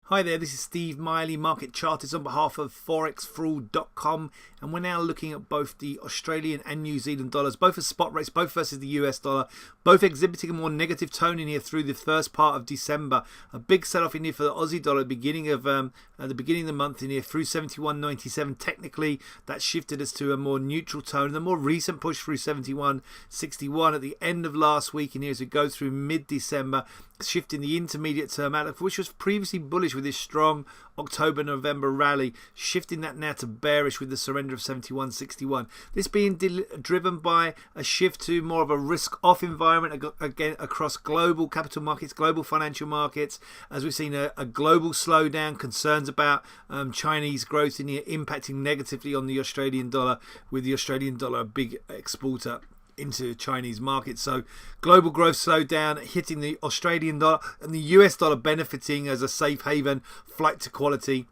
Hi there, this is Steve Miley, Market Chartist on behalf of ForexFraud.com, and we're now looking at both the Australian and New Zealand dollars, both as spot rates, both versus the US dollar, both exhibiting a more negative tone in here through the first part of December. A big sell-off in here for the Aussie dollar at the beginning of the month in here through 71.97. Technically, that shifted us to a more neutral tone. The more recent push through 71.61 at the end of last week in here as we go through mid-December, shifting the intermediate term outlook, which was previously bullish with this strong October-November rally, shifting that now to bearish with the surrender of 71.61. This being driven by a shift to more of a risk-off environment again across global capital markets, global financial markets, as we've seen a global slowdown, concerns about Chinese growth in here impacting negatively on the Australian dollar, with the Australian dollar a big exporter into Chinese markets. So global growth slowed down, hitting the Australian dollar, and the US dollar benefiting as a safe haven, flight to quality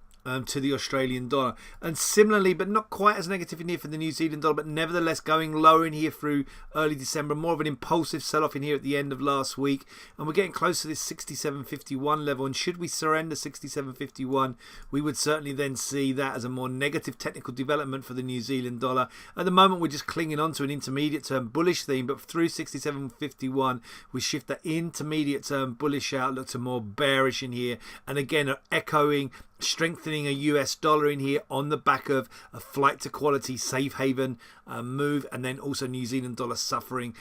to the Australian dollar. And similarly, but not quite as negative in here for the New Zealand dollar, but nevertheless going lower in here through early December, more of an impulsive sell-off in here at the end of last week, and we're getting close to this 67.51 level, and should we surrender 67.51, we would certainly then see that as a more negative technical development for the New Zealand dollar. At the moment, we're just clinging on to an intermediate term bullish theme, but through 67.51 we shift that intermediate term bullish outlook to more bearish in here, and again are echoing strengthening a US dollar in here on the back of a flight to quality safe haven move, and then also New Zealand dollar suffering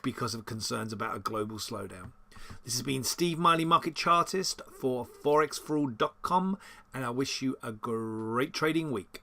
because of concerns about a global slowdown. This has been Steve Miley, Market Chartist for ForexFraud.com, and I wish you a great trading week.